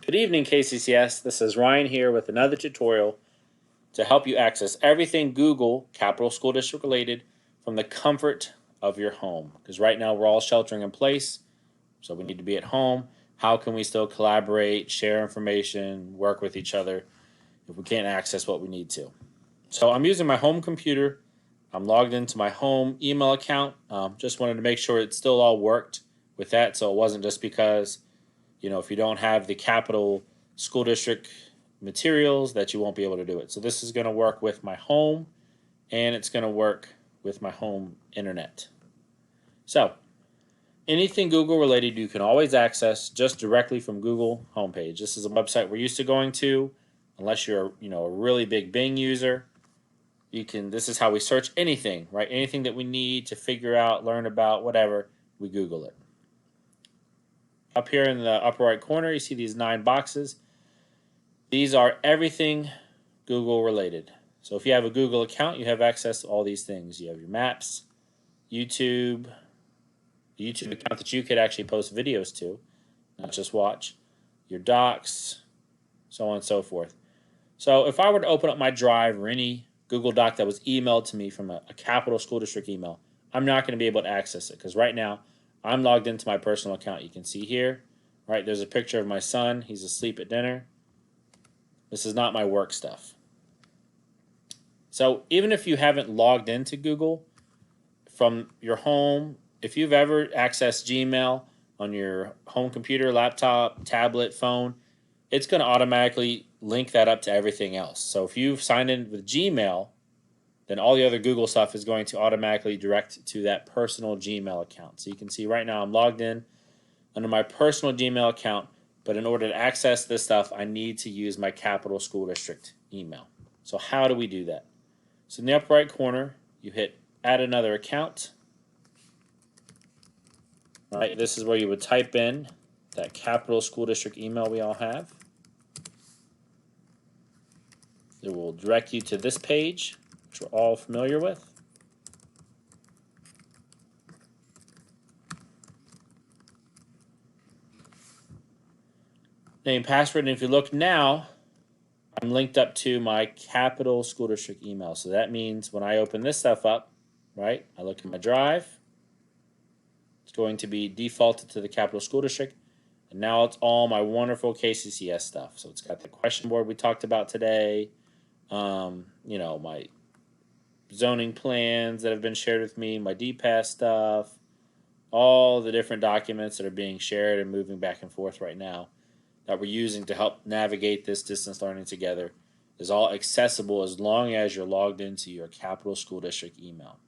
Good evening, KCCS. This is Ryan here with another tutorial to help you access everything Google Capital School District related from the comfort of your home. Because right now we're all sheltering in place, so we need to be at home. How can we still collaborate, share information, work with each other if we can't access what we need to? So I'm using my home computer. I'm logged into my home email account. Just wanted to make sure it still all worked with that, so it wasn't just because if you don't have the Capital School District materials that you won't be able to do it. So this is going to work with my home, and it's going to work with my home internet. So anything Google related you can always access just directly from Google homepage. This is a website we're used to going to, unless you're a really big Bing user. This is how we search anything, right? Anything that we need to figure out, learn about, whatever, we Google it. Up here in the upper right corner, you see these 9 boxes. These are everything Google related. So if you have a Google account, you have access to all these things. You have your maps, YouTube, the YouTube account that you could actually post videos to, not just watch, your docs, so on and so forth. So if I were to open up my Drive or any Google Doc that was emailed to me from a Capital School District email, I'm not going to be able to access it because right now I'm logged into my personal account. You can see here, right, there's a picture of my son. He's asleep at dinner. This is not my work stuff. So even if you haven't logged into Google from your home, if you've ever accessed Gmail on your home computer, laptop, tablet, phone, it's going to automatically link that up to everything else. So if you've signed in with Gmail, then all the other Google stuff is going to automatically direct to that personal Gmail account. So you can see right now I'm logged in under my personal Gmail account, but in order to access this stuff, I need to use my Capital School District email. So how do we do that? So in the upper right corner, you hit Add Another Account. All right, this is where you would type in that Capital School District email we all have. It will direct you to this page, which we're all familiar with. Name, password, and if you look now, I'm linked up to my Capital School District email. So that means when I open this stuff up, right, I look at my Drive, it's going to be defaulted to the Capital School District, and now it's all my wonderful KCCS stuff. So it's got the question board we talked about today, my zoning plans that have been shared with me, my DPAS stuff, all the different documents that are being shared and moving back and forth right now that we're using to help navigate this distance learning together is all accessible as long as you're logged into your Capital School District email.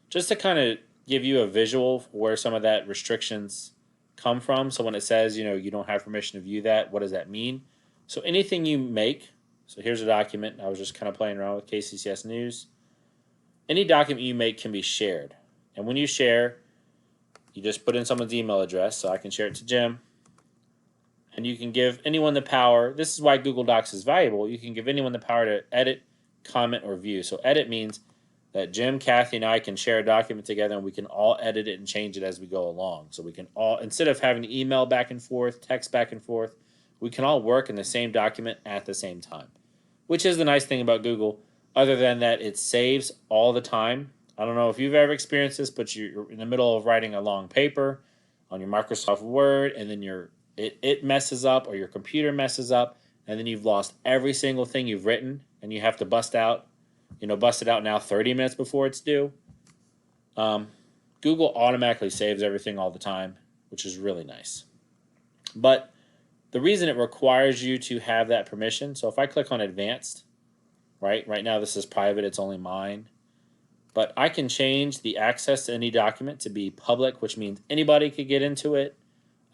Just to kind of give you a visual of where some of that restrictions come from. So when it says, you don't have permission to view that, what does that mean? So anything you make, so here's a document. I was just kind of playing around with KCCS News. Any document you make can be shared. And when you share, you just put in someone's email address. So I can share it to Jim. And you can give anyone the power. This is why Google Docs is valuable. You can give anyone the power to edit, comment, or view. So edit means that Jim, Kathy, and I can share a document together and we can all edit it and change it as we go along. So we can all, instead of having to email back and forth, text back and forth, we can all work in the same document at the same time, which is the nice thing about Google. Other than that, it saves all the time. I don't know if you've ever experienced this, but you're in the middle of writing a long paper on your Microsoft Word, and then it messes up or your computer messes up, and then you've lost every single thing you've written, and you have to bust it out now 30 minutes before it's due. Google automatically saves everything all the time, which is really nice. But the reason it requires you to have that permission, so if I click on Advanced, right now this is private, it's only mine, but I can change the access to any document to be public, which means anybody could get into it,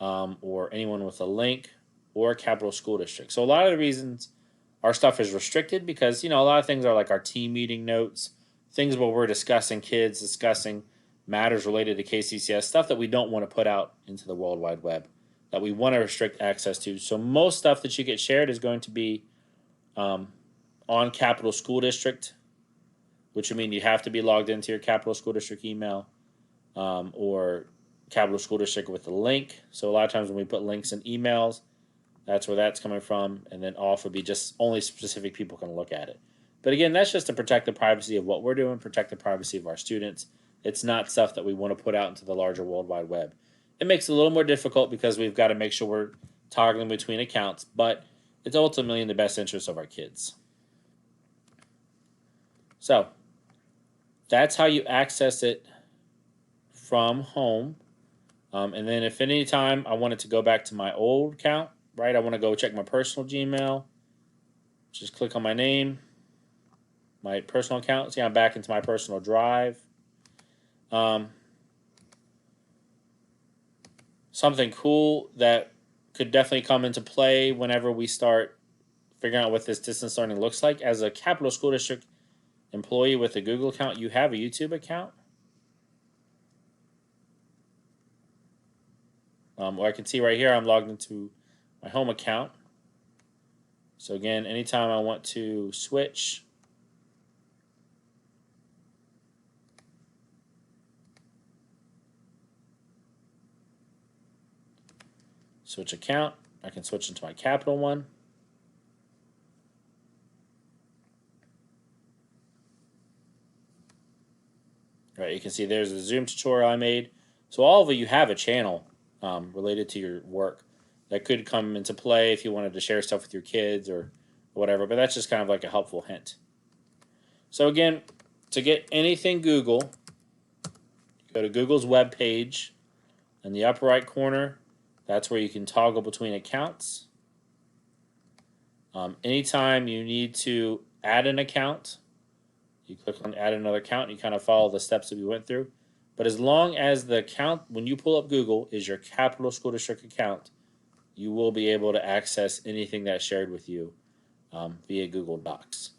or anyone with a link, or Capital School District. So a lot of the reasons our stuff is restricted because, a lot of things are like our team meeting notes, things where we're discussing matters related to KCCS, stuff that we don't want to put out into the World Wide Web, that we want to restrict access to. So most stuff that you get shared is going to be on Capital School District, which would mean you have to be logged into your Capital School District email, or Capital School District with a link. So a lot of times when we put links in emails, That's where that's coming from. And then off would be just only specific people can look at it. But again, that's just to protect the privacy of what we're doing, protect the privacy of our students. It's not stuff that we want to put out into the larger World Wide Web. It makes it a little more difficult because we've got to make sure we're toggling between accounts, but it's ultimately in the best interest of our kids. So that's how you access it from home. And then if at any time I wanted to go back to my old account, right, I want to go check my personal Gmail, just click on my name, my personal account. See, I'm back into my personal drive. Something cool that could definitely come into play whenever we start figuring out what this distance learning looks like. As a Capital School District employee with a Google account, you have a YouTube account. Or I can see right here I'm logged into my home account. So again, anytime I want to switch, account, I can switch into my Capital one. Right, you can see there's a Zoom tutorial I made. So all of you have a channel related to your work that could come into play if you wanted to share stuff with your kids or whatever, but that's just kind of like a helpful hint. So again, to get anything Google, go to Google's web page. In the upper right corner, that's where you can toggle between accounts. Anytime you need to add an account, you click on add another account, and you kind of follow the steps that we went through. But as long as the account, when you pull up Google, is your Capital School District account, you will be able to access anything that's shared with you via Google Docs.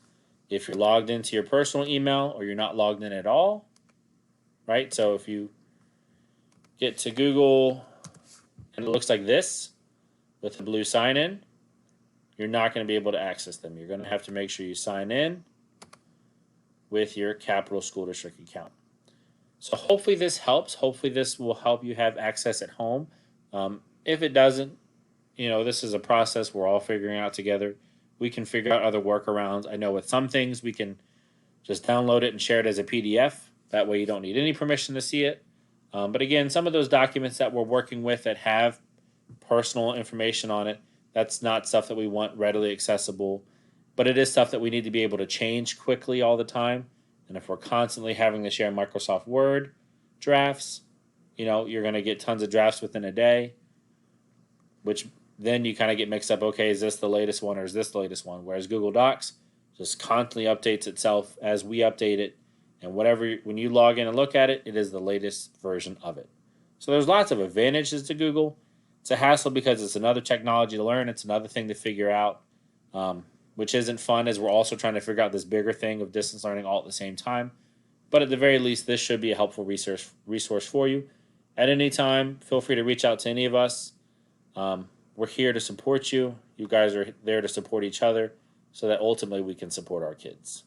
If you're logged into your personal email or you're not logged in at all, right? So if you get to Google and it looks like this with the blue sign in, you're not going to be able to access them. You're going to have to make sure you sign in with your Capital School District account. So hopefully this helps. Hopefully this will help you have access at home. If it doesn't, this is a process we're all figuring out together. We can figure out other workarounds. I know with some things we can just download it and share it as a PDF. That way you don't need any permission to see it. But again, some of those documents that we're working with that have personal information on it, that's not stuff that we want readily accessible. But it is stuff that we need to be able to change quickly all the time. And if we're constantly having to share Microsoft Word drafts, you're going to get tons of drafts within a day, which then you kind of get mixed up. Okay, is this the latest one or is this the latest one? Whereas Google Docs just constantly updates itself as we update it. And when you log in and look at it, it is the latest version of it. So there's lots of advantages to Google. It's a hassle because it's another technology to learn. It's another thing to figure out, which isn't fun as we're also trying to figure out this bigger thing of distance learning all at the same time. But at the very least, this should be a helpful resource for you. At any time, feel free to reach out to any of us. We're here to support you. You guys are there to support each other so that ultimately we can support our kids.